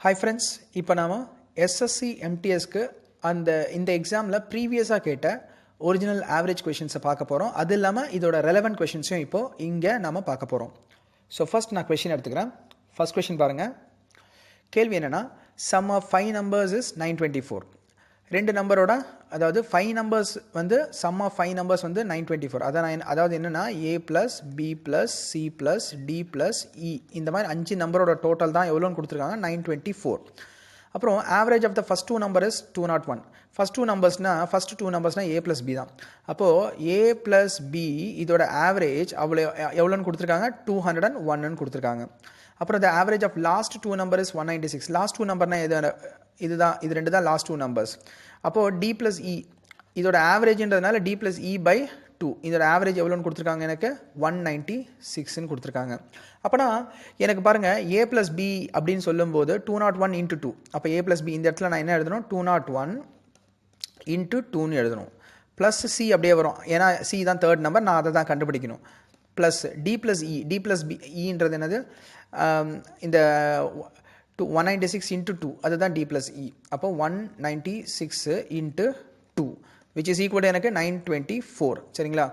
Hi friends, இப்போ நாம் SSC எம்டிஎஸ்க்கு இந்த எக்ஸாமில் ப்ரீவியஸாக கேட்ட ஒரிஜினல் ஆவரேஜ் கொஷின்ஸை பார்க்க போகிறோம். அது இல்லாமல் இதோட ரெலவெண்ட் கொஷின்ஸையும் இப்போது இங்கே நம்ம பார்க்க போகிறோம். ஸோ ஃபஸ்ட் நான் கொஷின் எடுத்துக்கிறேன். ஃபஸ்ட் கொஷின் பாருங்கள். கேள்வி என்னென்னா, சம் ஆஃப் 5 numbers இஸ் 924. ரெண்டு நம்பரோட, அதாவது 5 numbers வந்து சம் ஆஃப் 5 numbers வந்து 924. அதாவது என்னென்னா a plus b plus c plus d plus e, இந்த மாதிரி 5 நம்பரோட டோட்டல் தான் எவ்வளோன்னு கொடுத்துருக்காங்க, 924. அப்புறம் average of the first 2 numbers is 201. First 2 நம்பர்ஸ்னால் a ப்ளஸ் b தான். அப்போது a ப்ளஸ் b இதோட ஆவரேஜ் எவ்வளோன்னு கொடுத்துருக்காங்க, 201ன்னு கொடுத்துருக்காங்க. அப்புறம் the average of last 2 number is 196. Last 2 நம்பர்னா இது ரெண்டு தான் லாஸ்ட் 2 numbers. அப்போது d plus e இதோட ஆவரேஜ்ன்றதுனால d plus e by 2, இதோட ஆவரேஜ் எவ்வளோன்னு கொடுத்துருக்காங்க, எனக்கு 196ன்னு கொடுத்துருக்காங்க. அப்போனா எனக்கு பாருங்கள், a plus b அப்படின்னு சொல்லும்போது 201 into 2. அப்போ a plus b இந்த இடத்துல நான் என்ன எழுதணும், 201 into 2ன்னு எழுதணும். ப்ளஸ் c அப்படியே வரும், ஏன்னா c தான் தேர்ட் நம்பர், நான் அதை தான் கண்டுபிடிக்கணும். ப்ளஸ் d plus b ன்றது என்னது, இந்த 196 into 2, அதுதான் d plus e. அப்போ 196 into 2 which is equal to எனக்கு 924. சரிங்களா?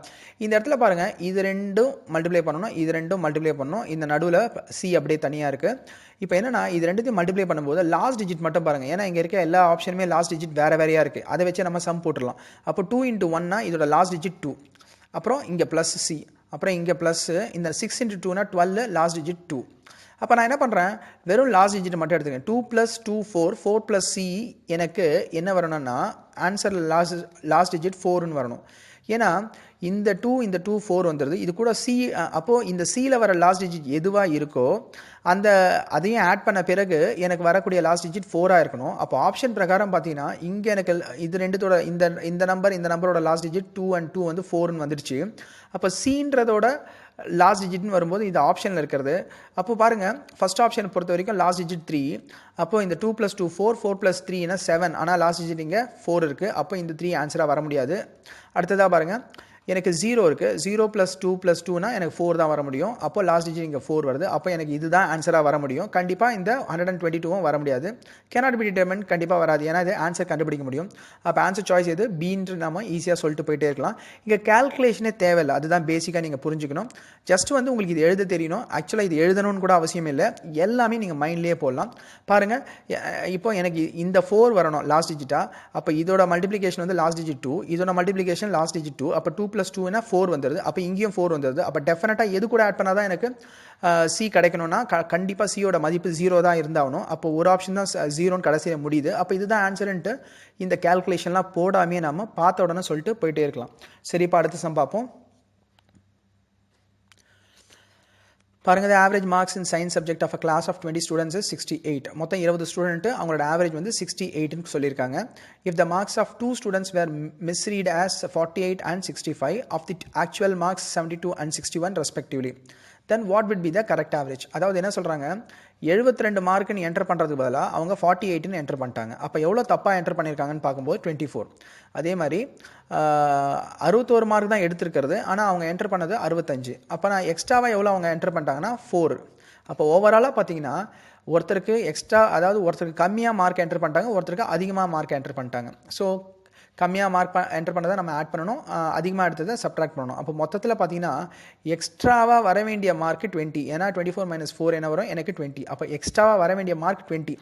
இந்த இடத்துல பாருங்கள், இது ரெண்டும் மல்டிப்ளை பண்ணணும், இந்த நடுவில் c அப்படியே தனியாக இருக்குது. இப்போ என்னென்னா, இது ரெண்டுத்தையும் மல்டிப்ளை பண்ணும்போது லாஸ்ட் டிஜிட் மட்டும் பாருங்கள், ஏன்னா இங்கே இருக்க எல்லா ஆப்ஷனுமே லாஸ்ட் டிஜிட் வேறையாக இருக்குது. அதை வச்சு நம்ம சம் போட்டுடலாம். அப்போ 2 into 1னா இதோட லாஸ்ட் டிஜிட் 2, அப்புறம் இங்கே ப்ளஸ் c, அப்புறம் இங்கே ப்ளஸ்ஸு, இந்த 6 into 2னா 12, லாஸ்ட் டிஜிட் 2. அப்போ நான் என்ன பண்ணுறேன், வெறும் லாஸ்ட் டிஜிட் மட்டும் எடுத்துக்கேன். 2 + 2 4, 4 + c எனக்கு என்ன வரணும்னா ஆன்சரில் லாஸ்ட் டிஜிட் 4ன்னு வரணும். ஏன்னா இந்த 2 4 வந்துடுது, இது கூட c. அப்போது இந்த சியில் வர லாஸ்ட் டிஜிட் எதுவாக இருக்கோ அதையும் ஆட் பண்ண பிறகு எனக்கு வரக்கூடிய லாஸ்ட் டிஜிட் 4ஆக இருக்கணும். அப்போ ஆப்ஷன் பிரகாரம் பார்த்தீங்கன்னா இங்கே எனக்கு இது ரெண்டுத்தோட இந்த நம்பரோட லாஸ்ட் டிஜிட் 2 and 2 வந்து 4ன்னு வந்துடுச்சு. அப்போ சின்றதோட லாஸ்ட் டிஜிட்னு வரும்போது இது ஆப்ஷனில் இருக்கிறது. அப்போ பாருங்கள், ஃபஸ்ட் ஆப்ஷனை பொறுத்த வரைக்கும் லாஸ்ட் டிஜிட் 3. அப்போது இந்த 2 + 2 4, 4 + 3னா 7, ஆனால் லாஸ்ட் டிஜிட் இங்கே 4 இருக்குது. அப்போ இந்த 3 ஆன்சராக வர முடியாது. அடுத்ததாக பாருங்கள், எனக்கு 0 இருக்குது. 0 + 2 + 2னா எனக்கு 4 தான் வர முடியும். அப்போ லாஸ்ட் டிஜிட் இங்கே 4 வருது. அப்போ எனக்கு இதுதான் ஆன்சராக வர முடியும். கண்டிப்பாக இந்த 122வும் வர முடியாது. cannot be determined கண்டிப்பாக வராது, ஏன்னா இது ஆன்சர் கண்டுபிடிக்க முடியும். அப்போ ஆன்சர் சாய்ஸ் எது, பீன்று நம்ம ஈஸியாக சொல்லிட்டு போயிட்டே இருக்கலாம். இங்கே கேல்குலேஷனே தேவையில்லை, அதுதான் பேசிக்காக நீங்கள் புரிஞ்சுக்கணும். ஜஸ்ட் வந்து உங்களுக்கு இது எழுத தெரியணும். ஆக்சுவலாக இது எழுதணும்னு கூட அவசியம் இல்லை, எல்லாமே நீங்கள் மைண்ட்லேயே போடலாம். பாருங்கள், இப்போ எனக்கு இந்த 4 வரணும் லாஸ்ட் டிஜிட்டாக. அப்போ இதோட மல்டிப்ளிகேஷன் வந்து லாஸ்ட் டிஜிட் 2, இதோட மல்டிப்ளிகேஷன் லாஸ்ட் டிஜிட் 2. அப்போ 2 + 2னா 4 வந்துடுது. அப்போ இங்கேயும் 4 வந்துடுது. அப்போ டெஃபினட்டாக எது கூட ஆட் பண்ணால் தான் எனக்கு சி கிடைக்கணும்னா கண்டிப்பாக சியோட மதிப்பு 0 தான் இருந்தாகணும். அப்போ ஒரு ஆப்ஷன் தான் 0ன்னு கடைசியில் முடியுது. அப்போ இதுதான் ஆன்சருன்ட்டு இந்த கேல்குலேஷன்லாம் போடாமே நம்ம பார்த்த உடனே சொல்லிட்டு போயிட்டே இருக்கலாம். சரி, இப்போ அடுத்த சம் பார்ப்போம். பாருங்கள், the average marks in science subject of a class of 20 students is 68. மொத்தம் 20 ஸ்டூடெண்ட்டு, அவங்களோட ஆவரேஜ் வந்து 68ன்னு சொல்லியிருக்காங்க. if the marks of 2 students were misread as 48 and 65, of the actual marks 72 and 61 respectively, then what would be the correct average? அதாவது என்ன சொல்கிறாங்க, 72 மார்க்குன்னு enter பண்ணுறதுக்கு பதிலாக அவங்க 48ன்னு என்டர் பண்ணிட்டாங்க. அப்போ எவ்வளோ தப்பாக என்டர் பண்ணியிருக்காங்கன்னு பார்க்கும்போது 24. அதே மாதிரி 61 மார்க் தான் எடுத்திருக்கிறது, ஆனால் அவங்க என்டர் பண்ணது 65. அப்போ நான் எக்ஸ்ட்ராவாக எவ்வளோ அவங்க என்டர் பண்ணிட்டாங்கன்னா 4. அப்போ ஓவராலாக பார்த்தீங்கன்னா ஒருத்தருக்கு எக்ஸ்ட்ரா, அதாவது ஒருத்தருக்கு கம்மியாக மார்க் என்டர் பண்ணிட்டாங்க, ஒருத்தருக்கு அதிகமாக மார்க் என்டர் பண்ணிட்டாங்க. ஸோ கம்மியாக மார்க் என்டர் பண்ணதை நம்ம ஆட் பண்ணணும், அதிகமாக எடுத்ததை சப்ட்ராக்ட் பண்ணணும். அப்போ மொத்தத்தில் பார்த்தீங்கன்னா எக்ஸ்ட்ராவாக வர வேண்டிய மார்க்கு 20, ஏன்னா 24 - 4 என்ன வரும், எனக்கு 20. அப்போ எக்ஸ்ட்ராவாக வர வேண்டிய மார்க் 20.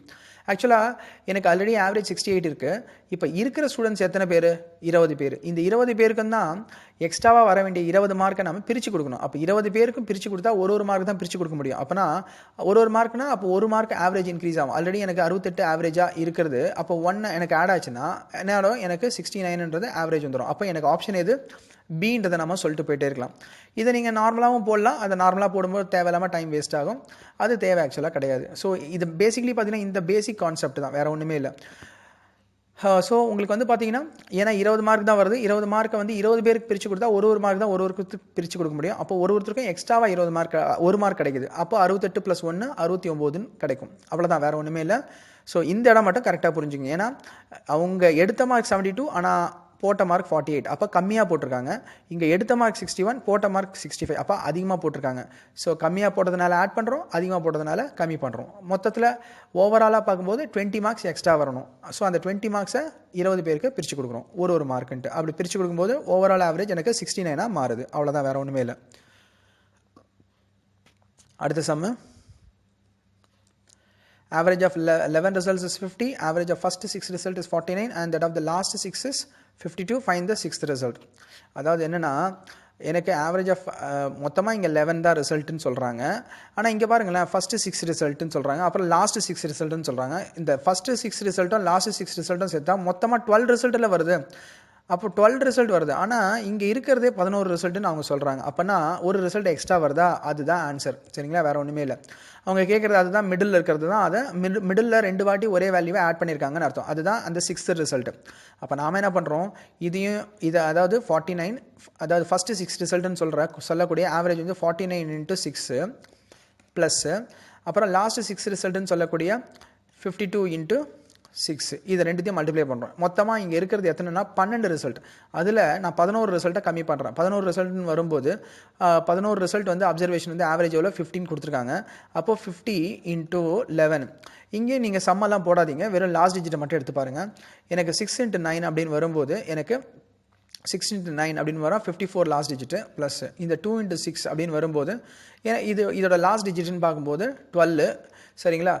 ஆக்சுவலாக எனக்கு ஆல்ரெடி ஆவரேஜ் 68 இருக்குது. இப்போ இருக்கிற ஸ்டூடெண்ட்ஸ் எத்தனை பேர், 20 பேர். இந்த 20 பேருக்கும் தான் எக்ஸ்ட்ராவாக வர வேண்டிய 20 மார்க்கை நம்ம பிரித்து கொடுக்கணும். அப்போ 20 பேருக்கும் பிரித்து கொடுத்தா ஒரு மார்க் தான் பிரித்து கொடுக்க முடியும். அப்போனா ஒரு மார்க்னா அப்போ ஒரு மார்க் ஆவரேஜ் இன்க்ரீஸ் ஆகும். ஆல்ரெடி எனக்கு 68 ஆவரேஜாக இருக்கிறது. அப்போ 1 எனக்கு ஆட் ஆச்சுன்னா என்ன ஆகும், எனக்கு 69ன்றது ஆவரேஜ் வந்துடும். அப்போ எனக்கு ஆப்ஷன் எது, பீன்றதை நம்ம சொல்லிட்டு போயிட்டே இருக்கலாம். இதை நீங்கள் நார்மலாகவும் போடலாம். அதை நார்மலாக போடும்போது தேவையில்லாமல் டைம் வேஸ்ட் ஆகும், அது தேவை ஆக்சுவலாக கிடையாது. ஸோ இது பேசிக்லி பார்த்தீங்கன்னா இந்த பேசிக் கான்செப்ட் தான், வேறு ஒன்றுமே இல்லை. ஸோ உங்களுக்கு வந்து பார்த்தீங்கன்னா, ஏன்னா 20 மார்க் தான் வருது, 20 மார்க்கை வந்து 20 பேருக்கு பிரித்து கொடுத்தா ஒரு மார்க் தான் ஒருவருக்கு பிரித்து கொடுக்க முடியும். அப்போ ஒருத்தருக்கும் எக்ஸ்ட்ராவாக 20 மார்க், 1 மார்க் கிடைக்குது. அப்போ 68 + 1 69ன்னு கிடைக்கும். அவ்வளோதான், வேறு ஒன்றுமே இல்லை. ஸோ இந்த இடம் மட்டும் கரெக்டாக புரிஞ்சுங்க. ஏன்னா அவங்க எடுத்த மார்க் 72, ஆனால் போட்ட மார்க் 48. அப்போ கம்மியாக போட்டிருக்காங்க. இங்கே எடுத்த மார்க் 61, போட்ட மார்க் 65. அப்போ அதிகமாக போட்டிருக்காங்க. ஸோ கம்மியாக போட்டதுனால ஆட் பண்ணுறோம், அதிகமாக போட்டதுனால கம்மி பண்ணுறோம். மொத்தத்தில் ஓவராலாக பார்க்கும்போது 20 மார்க்ஸ் எக்ஸ்ட்ரா வரணும். ஸோ அந்த 20 மார்க்ஸை 20 பேருக்கு பிரித்து கொடுக்குறோம், ஒரு மார்க்குன்ட்டு. அப்படி பிரித்து கொடுக்கும்போது ஓவரால் ஆவரேஜ் எனக்கு 69 மாறுது. அவ்வளோதான், வேறு ஒன்றுமே இல்லை. அடுத்த சம்மு. Average of 11 results is 50, average of first 6 result is 49 and that of the last 6 is 52. Find the 6th result. அதாவது என்னன்னா, எனக்கு ஆவரேஜ் ஆஃப் மொத்தமாக இங்கே 11 தான் ரிசல்ட்டுன்னு சொல்கிறாங்க. ஆனால் இங்கே பாருங்களேன், ஃபஸ்ட்டு 6 ரிசல்ட்டுன்னு சொல்கிறாங்க, அப்புறம் லாஸ்ட்டு 6 ரிசல்ட்டுன்னு சொல்கிறாங்க. இந்த ஃபஸ்ட்டு 6 ரிசல்ட்டும் லாஸ்ட்டு 6 ரிசல்ட்டும் சேர்த்தா மொத்தமாக 12 ரிசல்ட்டில் வருது. அப்போ 12 ரிசல்ட் வருது. ஆனால் இங்கே இருக்கிறதே 11 ரிசல்ட்டுன்னு அவங்க சொல்கிறாங்க. அப்போனா ஒரு ரிசல்ட் எக்ஸ்ட்ரா வருதா, அதுதான் ஆன்சர். சரிங்களா, வேறு ஒன்றுமே இல்லை. அவங்க கேட்குறது அதுதான், மிடில் இருக்கிறது தான். அதை மிடில் 2 வாட்டி ஒரே வேல்யூவை ஆட் பண்ணியிருக்காங்கன்னு அர்த்தம். அதுதான் அந்த 6th ரிசல்ட்டு. அப்போ நாம் என்ன பண்ணுறோம், இதை அதாவது 49, அதாவது ஃபஸ்ட்டு 6 ரிசல்ட்டுன்னு சொல்லக்கூடிய ஆவரேஜ் வந்து 49 × 6 ப்ளஸ்ஸு, அப்புறம் லாஸ்ட்டு 6 ரிசல்ட்டுன்னு சொல்லக்கூடிய 52 × 6, இது ரெண்டுத்தையும் மல்டிப்ளை பண்ணுறோம். மொத்தமாக இங்கே இருக்கிறது எத்தனைனா 12 ரிசல்ட். அதில் நான் 11 ரிசல்ட்டை கம்மி பண்ணுறேன். 11 ரிசல்ட்னு வரும்போது 11 ரிசல்ட் வந்து அப்சர்வேஷன் வந்து ஆவரேஜ் எவ்வளோ 15 கொடுத்துருக்காங்க. அப்போது 50 × 11. இங்கே நீங்கள் சம்மெல்லாம் போடாதீங்க, வெறும் லாஸ்ட் டிஜிட்டை மட்டும் எடுத்து பாருங்கள். எனக்கு 6 × 9 அப்படின்னு வரும்போது எனக்கு 6 × 9 அப்படின்னு வரும் 54 லாஸ்ட் டிஜிட்டு, ப்ளஸ் இந்த 2 × 6 அப்படின்னு வரும்போது இதோட லாஸ்ட் டிஜிட்னு பார்க்கும்போது 12. சரிங்களா,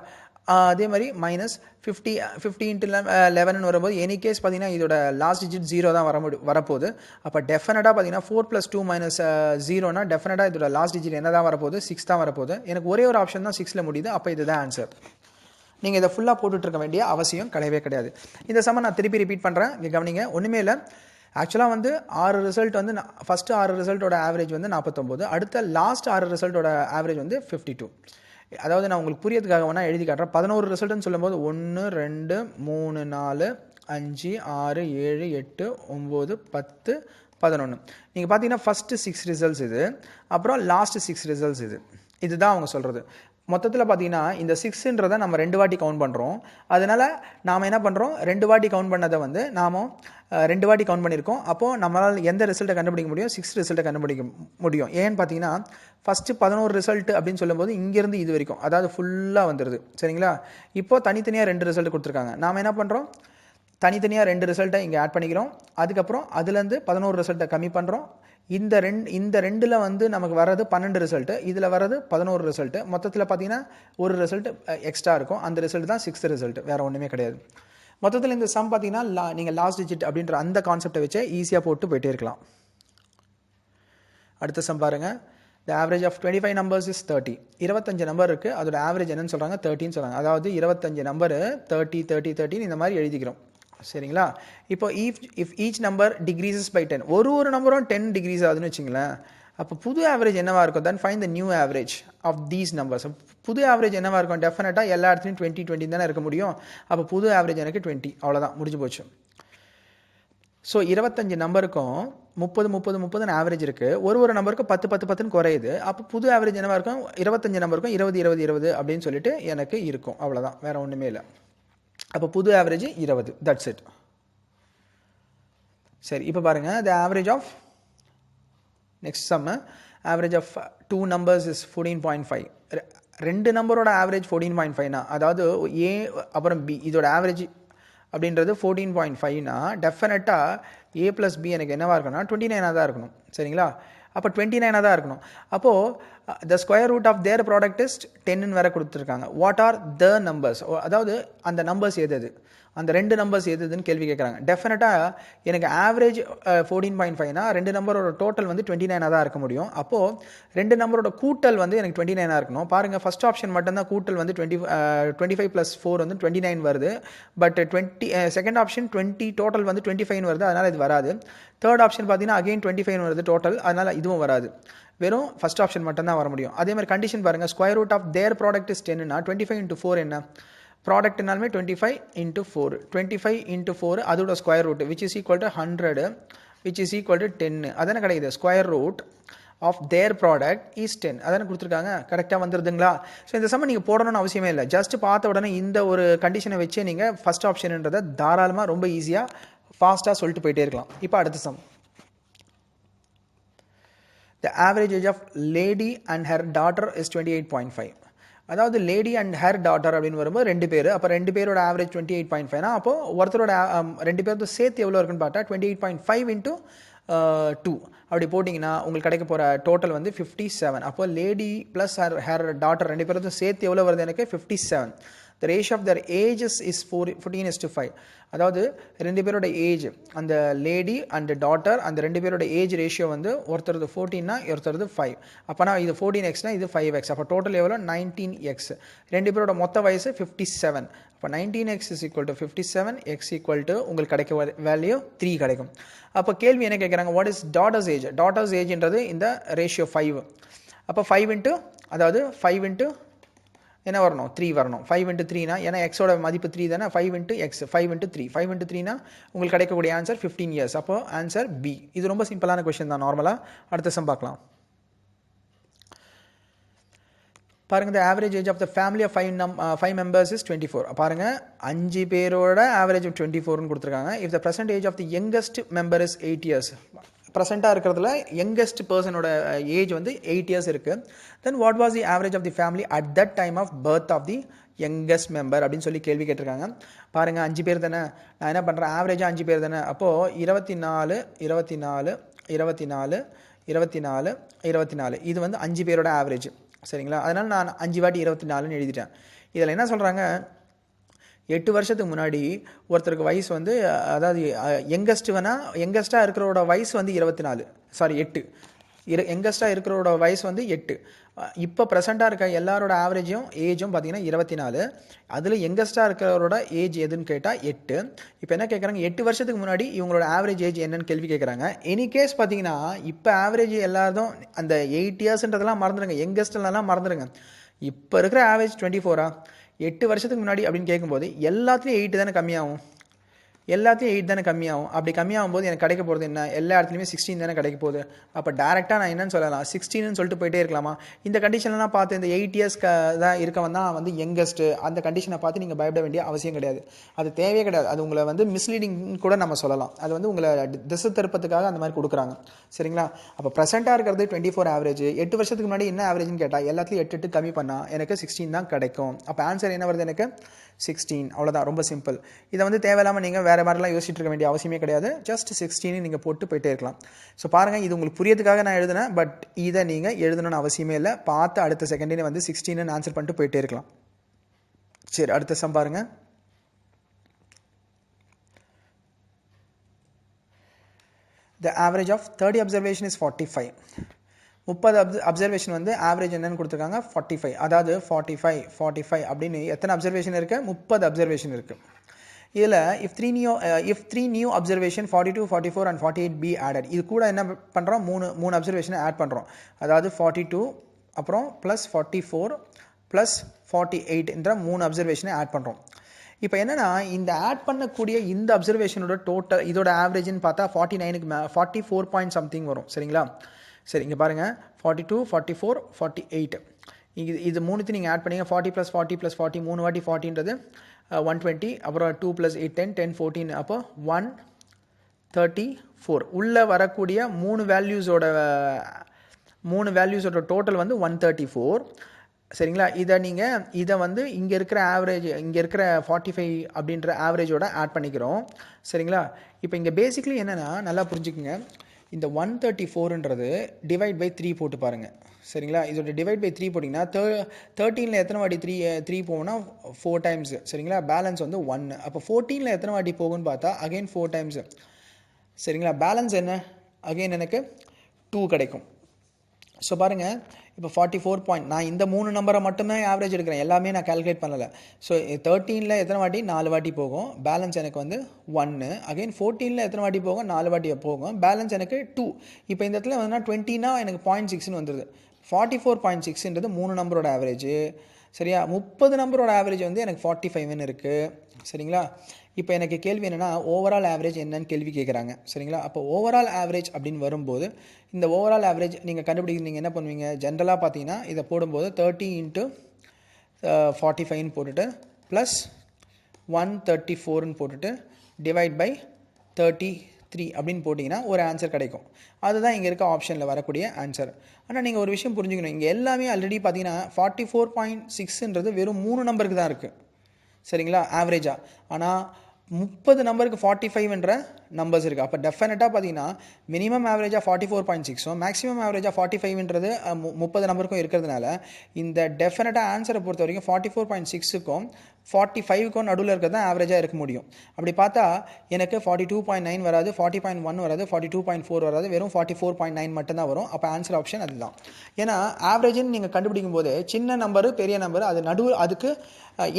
அதே மாதிரி மைனஸ் 50 × 11 வரும்போது எனி கேஸ் பார்த்தீங்கன்னா இதோட லாஸ்ட் டிஜிட் 0 தான் வரப்போகுது. அப்போ டெஃபினட்டாக பார்த்தீங்கன்னா 4 + 2 - 0னா டெஃபினட்டாக இதோட லாஸ்ட் டிஜிட் என்ன தான் வரப்போகுது, 6 தான் வரப்போகுது. எனக்கு ஒரே ஒரு ஆப்ஷன் தான் 6ல் முடியுது. அப்போ இதுதான் ஆன்சர். நீங்கள் இதை ஃபுல்லாக போட்டுட்ருக்க வேண்டிய அவசியம் கிடையாது. இந்த சம நான் திருப்பி ரிப்பீட் பண்ணுறேன், இங்கே கவனிங்க. ஒன்றுமே இல்லை. ஆக்சுவலாக வந்து 6 ரிசல்ட் வந்து ஃபஸ்ட்டு 6 ரிசல்ட்டோட ஆவரேஜ் வந்து 49, அடுத்த லாஸ்ட் 6 ரிசல்ட்டோட ஆவரேஜ் வந்து 52. அதாவது நான் உங்களுக்கு புரியறதுக்காக வேணால் எழுதி காட்டுறேன். 11 ரிசல்ட்டுன்னு சொல்லும்போது 1 2 3 4 5 6 7 8 9 10 11. நீங்கள் பார்த்தீங்கன்னா ஃபஸ்ட்டு 6 ரிசல்ட்ஸ் இது, அப்புறம் லாஸ்ட்டு 6 ரிசல்ட்ஸ் இதுதான் அவங்க சொல்கிறது. மொத்தத்தில் பார்த்தீங்கன்னா இந்த 6ன்றதை நம்ம 2 வாட்டி கவுண்ட் பண்ணுறோம். அதனால் நாம் என்ன பண்ணுறோம், 2 வாட்டி கவுண்ட் பண்ணதை வந்து நாம் 2 வாட்டி கவுண்ட் பண்ணியிருக்கோம். அப்போது நம்மளால் எந்த ரிசல்ட்டை கண்டுபிடிக்க முடியும், 6 ரிசல்ட்டை கண்டுபிடிக்க முடியும். ஏன்னு பார்த்தீங்கன்னா ஃபஸ்ட்டு 11 ரிசல்ட்டு அப்படின்னு சொல்லும்போது இங்கேருந்து இது வரைக்கும் அதாவது ஃபுல்லாக வந்துடுது. சரிங்களா, இப்போது தனித்தனியாக 2 ரிசல்ட் கொடுத்துருக்காங்க. நாம் என்ன பண்ணுறோம், தனித்தனியாக 2 ரிசல்ட்டை இங்கே ஆட் பண்ணிக்கிறோம். அதுக்கப்புறம் அதுலேருந்து 11 ரிசல்ட்டை கம்மி பண்ணுறோம். இந்த ரெண்டில் வந்து நமக்கு வர்றது 12 ரிசல்ட்டு, இதில் வர்றது 11 ரிசல்ட்டு. மொத்தத்தில் பார்த்தீங்கன்னா ஒரு ரிசல்ட் எக்ஸ்ட்ரா இருக்கும். அந்த ரிசல்ட் தான் 6th ரிசல்ட், வேறு ஒன்றுமே கிடையாது. மொத்தத்தில் இந்த சம் பார்த்தீங்கன்னா நீங்கள் லாஸ்ட் டிஜிட் அப்படின்ற அந்த கான்செப்டை வச்சே ஈஸியாக போட்டு போயிட்டே இருக்கலாம். அடுத்த சம் பாருங்கள். The average of 25 numbers is 30. 25 number இருக்குது, அதோட ஆவரேஜ் என்னன்னு சொல்கிறாங்க, 30ன்னு சொல்கிறாங்க. அதாவது 25 நம்பரு 30 30 30 இந்த மாதிரி எழுதிக்கிறோம். சரிங்களா, இப்போ if each number decreases by 10, ஒரு நம்பரும் 10 டிகிரீஸ் ஆகுதுன்னு வச்சுங்களேன். அப்போ புது ஆவரேஜ் என்னவாக இருக்கும், then find the new average of these numbers. புது ஆவரேஜ் என்னவாக இருக்கும், டெஃபினட்டாக எல்லா இடத்துலையும் 20 20 தானே இருக்க முடியும். அப்போ புது ஆவரேஜ் எனக்கு 20, அவ்வளோதான், முடிஞ்சு போச்சு. ஸோ 25 நம்பருக்கும் 30 30 30ன்னு ஆவரேஜ் இருக்குது. ஒரு நம்பருக்கு 10 10 10ன்னு குறையுது. அப்போ புது ஆவரேஜ் என்னவாக இருக்கும், 25 நம்பருக்கும் 20 20 20 அப்படின்னு சொல்லிட்டு எனக்கு இருக்கும். அவ்வளோதான், வேறு ஒன்றுமே இல்லை. அப்போ புது ஆவரேஜ் 20, தட்ஸ் இட். சரி, இப்போ பாருங்கள். The average of next sum, average of 2 numbers is 14.5. 2 நம்பரோட ஆவரேஜ் 14.5னா அதாவது ஏ அப்புறம் பி இதோட ஆவரேஜ் அப்படின்றது 14.5னா டெஃபினட்டாக ஏ + பி எனக்கு என்னவாக இருக்கணும்னா 29 தான் இருக்கணும். சரிங்களா, அப்போ 29 தான் இருக்கணும். அப்போது the square root of their product is 10ன்னு வேறு கொடுத்துருக்காங்க. வாட் ஆர் த நம்பர்ஸ், அதாவது அந்த நம்பர்ஸ் எது, அந்த 2 நம்பர்ஸ் எதுன்னு கேள்வி கேட்குறாங்க. டெஃபினட்டாக எனக்கு ஆவரேஜ் 14.5னா 2 நம்பரோட டோட்டல் வந்து 29 தான் இருக்க முடியும். அப்போது 2 நம்பரோட கூட்டல் வந்து எனக்கு 29 இருக்கணும். பாருங்கள், ஃபஸ்ட் ஆப்ஷன் மட்டும்தான் கூட்டல் வந்து 25 + 4 வந்து 29 வருது. பட் செகண்ட் ஆப்ஷன் 20 டோட்டல் வந்து 25 வருது, அதனால் இது வராது. தேர்ட் ஆப்ஷன் பார்த்தீங்கன்னா அகெயின் 25 வருது டோட்டல், அதனால் இதுவும் வராது. வெறும் ஃபஸ்ட் ஆப்ஷன் மட்டும்தான் வர முடியும். அதே மாதிரி கண்டிஷன் பாருங்கள். Square root of their product is 10னா 25 × 4 என்ன, ப்ராடக்ட்னாலுமே 25 × 4, 25 × 4 அதோட square root which is equal to 100 which is equal to 10. அதானே கிடைக்குது. Square root of their product is 10 அதானே கொடுத்துருக்காங்க. கரெக்டாக வந்துருதுங்களா? ஸோ இந்த சம்ம நீங்கள் போடணும்னு அவசியமே இல்லை. ஜஸ்ட் பார்த்த உடனே இந்த ஒரு கண்டிஷனை வச்சே நீங்கள் ஃபஸ்ட் ஆப்ஷன்ன்றதை தாராளமாக ரொம்ப ஈஸியாக ஃபாஸ்ட்டாக சொல்லிட்டு போயிட்டே இருக்கலாம். இப்போ அடுத்த some. The average age of lady and her daughter is 28.5. அதாவது லேடி அண்ட் ஹர் டாட்டர் அப்படின்னு வரும்போது 2 பேர். அப்போ 2 பேரோட ஆவரேஜ் 28.5னா அப்போ ஒருத்தரோட 2 பேருக்கு சேர்த்து எவ்வளோ இருக்குன்னு பார்த்தா 28.5 into 2 அப்படி போட்டிங்கன்னா உங்களுக்கு கிடைக்க போகிற டோட்டல் வந்து 57. அப்போ லேடி ப்ளஸ் ஹர் டாட்டர் 2 பேருக்கும் சேர்த்து எவ்வளோ வருது எனக்கு 57. The ratio of their ages is 14:5. அதாவது 2 பேரோட ஏஜ், அந்த லேடி அண்ட் டாட்டர் அந்த 2 பேரோட ஏஜ் ரேஷியோ வந்து ஒருத்தரது 14னா ஒருத்தரது 5. அப்போனா இது 14x இது 5x. அப்போ டோட்டல் எவ்வளோ 19x. 2 பேரோட மொத்த வயசு 57. அப்போ 19x is equal to 57, x equal to உங்களுக்கு கிடைக்க வேல்யூ 3 கிடைக்கும். அப்போ கேள்வி என்ன கேட்குறாங்க, what is daughter's age? Daughter's ஏஜ்ன்றது இந்த ரேஷியோ 5. அப்போ 5 இன்ட்டு அதாவது 5 இன்ட்டு என்ன வரணும் 3 வரணும். 5 into 3னா ஏன்னா எக்ஸோட மதிப்பு 3 தானே. 5 into x 5 into 3 5 into 3னா உங்களுக்கு கிடைக்கக்கூடிய ஆன்சர் 15 years. அப்போ ஆன்சர் பி. இது ரொம்ப சிம்பிளான கொஸ்டின் தான் நார்மலாக. அடுத்த சம் பார்க்கலாம். பாருங்கள், the average age of the family of 5 members is 24. பாருங்கள் 5 பேரோட ஆவரேஜ் 24ன்னு கொடுத்துருக்காங்க. if the present age of the youngest member is 8 years. ப்ரெசென்ட்டாக இருக்கிறதுல யங்கஸ்ட் பர்சனோட ஏஜ் வந்து 8 years இருக்குது. Then what was the average of the family at that time of birth of the youngest member அப்படின்னு சொல்லி கேள்வி கேட்டிருக்காங்க. பாருங்கள் 5 பேர் தானே, நான் என்ன பண்ணுறேன் ஆவரேஜாக 5 பேர் தானே. அப்போது 24 24 24 24 24 இது வந்து 5 பேரோட ஆவரேஜ். சரிங்களா, அதனால் நான் 5 வாட்டி 24ன்னு எழுதிட்டேன். இதில் என்ன சொல்கிறாங்க, 8 வருஷத்துக்கு முன்னாடி ஒருத்தருக்கு வயசு வந்து அதாவது யங்கஸ்ட்டாக இருக்கிறோட வயசு வந்து 24 சாரி 8 யங்கஸ்ட்டாக இருக்கிறோட வயசு வந்து 8. இப்போ ப்ரெசென்ட்டாக இருக்க எல்லாரோட ஆவரேஜும் ஏஜும் பார்த்தீங்கன்னா 24. அதில் யங்கஸ்ட்டாக இருக்கிறவரோட ஏஜ் எதுன்னு கேட்டால் 8. இப்போ என்ன கேட்குறாங்க, 8 வருஷத்துக்கு முன்னாடி இவங்களோட ஆவரேஜ் ஏஜ் என்னன்னு கேள்வி கேட்குறாங்க. எனி கேஸ் பார்த்தீங்கன்னா இப்போ ஆவரேஜ் எல்லாரும் அந்த 8 yearsன்றதெல்லாம் மறந்துடுங்க, யங்கஸ்ட்லாம் மறந்துடுங்க. இப்போ இருக்கிற ஆவரேஜ் 24. 8 வருஷத்துக்கு முன்னாடி அப்படின்னு கேட்கும்போது எல்லாத்துலேயும் 8 தானே கம்மியாகும். அப்படி கம்மியாகும் போது எனக்கு கிடைக்க போகிறது என்ன, எல்லா இடத்துலையுமே 16 தானே கிடைக்க போகுது. அப்போ டேரெக்டாக நான் என்னன்னு சொல்லலாம் 16ன்னு சொல்லிட்டு போயிட்டே இருக்கலாமா. இந்த கண்டிஷன்லாம் பார்த்து இந்த 8 years தான் இருக்கவன் தான் வந்து யங்கஸ்ட்டு, அந்த கண்டிஷனை பார்த்து நீங்கள் பயப்பட வேண்டிய அவசியம் கிடையாது. அது தேவையே கிடையாது. அது உங்களை வந்து மிஸ்லீடிங் கூட நம்ம சொல்லலாம். அது வந்து உங்களை திசை திருப்பத்துக்காக அந்த மாதிரி கொடுக்குறாங்க. சரிங்களா, அப்போ ப்ரெசென்ட்டாக இருக்கிறது 24 ஆவரேஜ். 8 வருஷத்துக்கு முன்னாடி என்ன ஆவரேஜ்னு கேட்டால் எல்லாத்துலையும் 8 கம்மி பண்ணால் எனக்கு 16 தான் கிடைக்கும். அப்போ ஆன்சர் என்ன வருது எனக்கு 16. அவ்வளோதான், ரொம்ப சிம்பிள். இதை வந்து தேவையில்லாமல் நீங்கள் வேறு மாதிரிலாம் யோசிச்சுட்டு இருக்க வேண்டிய அவசியமே கிடையாது. ஜஸ்ட் 16 நீங்கள் போட்டு போயிட்டே இருக்கலாம். ஸோ பாருங்கள், இது உங்களுக்கு புரியதுக்காக நான் எழுதுனேன். பட் இதை நீங்கள் எழுதணும்னு அவசியமே இல்லை. பார்த்து அடுத்த செகண்டே வந்து 16ன்னு ஆன்சர் பண்ணிட்டு போயிட்டே இருக்கலாம். சரி, அடுத்த சம் பாருங்கள். The average of 30 observation is 45. 30 observation வந்து ஆவரேஜ் என்னன்னு கொடுத்துருக்காங்க 45. அதாவது 45 அப்படின்னு எத்தனை அப்சர்வேஷன் இருக்குது, 30 அப்சர்வேஷன் இருக்குது. இதில் if 3 new observation 42, 44 and 48 be added, இது கூட என்ன பண்ணுறோம், மூணு அப்சர்வேஷனை ஆட் பண்ணுறோம். அதாவது 42 அப்புறம் ப்ளஸ் 44 ப்ளஸ் 48 என்ற 3 அப்சர்வேஷனை ஆட் பண்ணுறோம். இப்போ என்னென்னா இந்த ஆட் பண்ணக்கூடிய இந்த அப்சர்வேஷனோட டோட்டல் இதோட ஆவரேஜ்னு பார்த்தா 49க்கு 44 பாயிண்ட் சம்திங் வரும். சரிங்களா, சரி இங்கே பாருங்கள் 42, 44, 48 இது மூணுத்தையும் நீங்கள் ஆட் பண்ணிங்க. 40 + 40 + 40 3 வாட்டி 40ன்றது 120. அப்புறம் 2 + 8 10 10 14 அப்போ 134. உள்ளே வரக்கூடிய மூணு வேல்யூஸோட டோட்டல் வந்து 134. சரிங்களா, இதை வந்து இங்கே இருக்கிற ஆவரேஜ், இங்கே இருக்கிற 45 அப்படின்ற ஆவரேஜோட ஆட் பண்ணிக்கிறோம். சரிங்களா, இப்போ இங்கே பேசிக்லி என்னென்னா நல்லா புரிஞ்சுக்குங்க, இந்த 134ன்றது டிவைட் பை 3 போட்டு பாருங்கள். சரிங்களா, இதோட டிவைட் பை 3 போட்டிங்கன்னா 13ல் எத்தனை வாட்டி 3 போகும்னா 4 டைம்ஸ். சரிங்களா, பேலன்ஸ் வந்து 1. அப்போ 14ல் எத்தனை வாட்டி போகும்னு பார்த்தா அகெயின் 4 டைம்ஸ். சரிங்களா, பேலன்ஸ் என்ன அகெயின் எனக்கு 2 கிடைக்கும். ஸோ பாருங்கள், இப்போ 44 பாயிண்ட் நான் இந்த 3 நம்பரை மட்டுமே ஆவரேஜ் எடுக்கிறேன், எல்லாமே நான் கால்குலேட் பண்ணலை. ஸோ 13ல் எத்தனை வாட்டி 4 வாட்டி போகும், பேலன்ஸ் எனக்கு வந்து 1. அகைன் 14ல் எத்தனை வாட்டி போகும், 4 வாட்டி போகும், பேலன்ஸ் எனக்கு 2. இப்போ இந்த இடத்துல வந்து 20னா எனக்கு 0.6ன்னு வந்துடுது. 44.6ன்றது 3 நம்பரோட ஆவரேஜ். சரியா, 30 நம்பரோட ஆவரேஜ் வந்து எனக்கு 45ன்னு இருக்குது. சரிங்களா, இப்போ எனக்கு கேள்வி என்னென்னா ஓவரால் ஆவரேஜ் என்னன்னு கேள்வி கேட்குறாங்க. சரிங்களா, அப்போ ஓவரால் ஆவரேஜ் அப்படின்னு வரும்போது இந்த ஓவரால் ஆவரேஜ் நீங்கள் கண்டுபிடிக்கிறீங்க என்ன பண்ணுவீங்க, ஜென்ரலாக பார்த்தீங்கன்னா இதை போடும்போது 30 × 45ன்னு போட்டுட்டு ப்ளஸ் 134ன்னு போட்டுட்டு டிவைட் பை 33 அப்படின்னு போட்டிங்கன்னா ஒரு ஆன்சர் கிடைக்கும். அதுதான் இங்கே இருக்க ஆப்ஷனில் வரக்கூடிய ஆன்சர். ஆனால் நீங்கள் ஒரு விஷயம் புரிஞ்சுக்கணும், இங்கே எல்லாமே ஆல்ரெடி பார்த்தீங்கன்னா 44.6ன்றது வெறும் 3 நம்பருக்கு தான் இருக்குது, சரிங்களா, ஆவரேஜாக. ஆனால் 30 நம்பருக்கு 45ன்ற நம்பர்ஸ் இருக்குது. அப்போ டெஃபினட்டாக பார்த்தீங்கன்னா மினிமம் ஆவரேஜாக 44.6ம் மேக்ஸிமம் ஆவரேஜாக 45ன்றது 30 நம்பருக்கும் இருக்கிறதுனால இந்த டெஃபினட்டாக ஆன்சரை பொறுத்த வரைக்கும் 44.6க்கும் 45க்கும் நடுவில் இருக்கிறது தான் ஆவரேஜாக இருக்க முடியும். அப்படி பார்த்தா எனக்கு 42.9 வராது, 40.1 வராது, 42.4 வராது, வெறும் 44.9 மட்டும்தான் வரும். அப்போ ஆன்சர் ஆப்ஷன் அதுதான். ஏன்னா ஆவரேஜ்னு நீங்கள் கண்டுபிடிக்கும் போது சின்ன நம்பரு பெரிய நம்பர் அது நடுவு அதுக்கு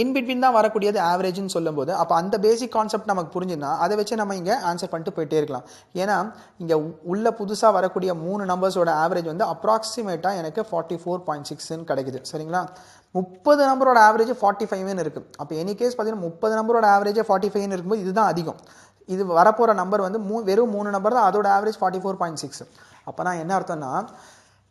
இன்பிட்வீன் தான் வரக்கூடியது ஆவரேஜ்னு சொல்லும்போது, அப்போ அந்த பேசிக் கான்செப்ட் நமக்கு புரிஞ்சுன்னா அதை வச்சு நம்ம இங்கே ஆன்சர் பண்ணிட்டு போயிட்டே இருக்கலாம். ஏன்னா இங்கே உள்ள புதுசாக வரக்கூடிய 3 நம்பர்ஸோட ஆவரேஜ் வந்து அப்ராக்சிமேட்டாக எனக்கு 44.6ன்னு கிடைக்குது, சரிங்களா. 30 நம்பரோட ஆவரேஜ் 45ன்னு இருக்குது. அப்போ எனி கேஸ் பார்த்தீங்கன்னா 30 நம்பரோட ஆவரேஜ் 45ன்னு இருக்கும்போது இதுதான் அதிகம். இது வரப்போகிற நம்பர் வந்து வெறும் 3 நம்பர் தான், அதோட ஆவரேஜ் 44.6. அப்போ நான் என்ன அர்த்தம்னா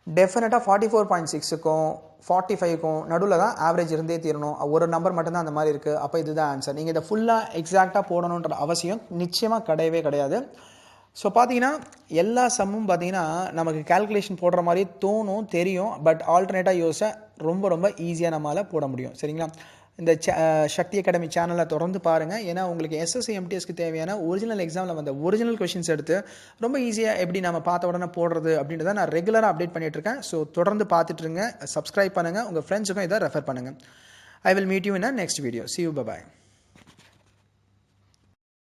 டெஃபினட்டாக 44.6க்கும் 45க்கும் நடுவில் தான் ஆவரேஜ் இருந்தே தீரணும். ஒரு நம்பர் மட்டும்தான் அந்த மாதிரி இருக்குது. அப்போ இதுதான் ஆன்சர். நீங்கள் இதை ஃபுல்லாக எக்ஸாக்டாக போடணுன்ற அவசியம் நிச்சயமாக கிடையவே கிடையாது. ஸோ பார்த்தீங்கன்னா எல்லா சம்மும் பார்த்தீங்கன்னா நமக்கு கால்குலேஷன் போடுற மாதிரி தோணும், தெரியும். பட் ஆல்டர்னேட்டாக யோசிச்சா ரொம்ப ரொம்ப ஈஸியாக நம்மளால் போட முடியும், சரிங்களா. இந்த சக்தி அகாடமி சேனலை தொடர்ந்து பாருங்கள். ஏன்னா உங்களுக்கு எஸ்எஸ்சி எம்டிஎஸ்க்கு தேவையான ஒரிஜினல் எக்ஸாமில் வந்த ஒரிஜினல் கொஷின்ஸ் எடுத்து ரொம்ப ஈஸியாக எப்படி நம்ம பார்த்த உடனே போடுறது அப்படின்றத நான் ரெகுலராக அப்டேட் பண்ணிகிட்ருக்கேன். ஸோ தொடர்ந்து பார்த்துட்ருங்க, சப்ஸ்கிரைப் பண்ணுங்கள், உங்கள் ஃப்ரெண்ட்ஸுக்கும் இதை ரெஃபர் பண்ணுங்கள். I will meet you in a next video. See you, bye bye.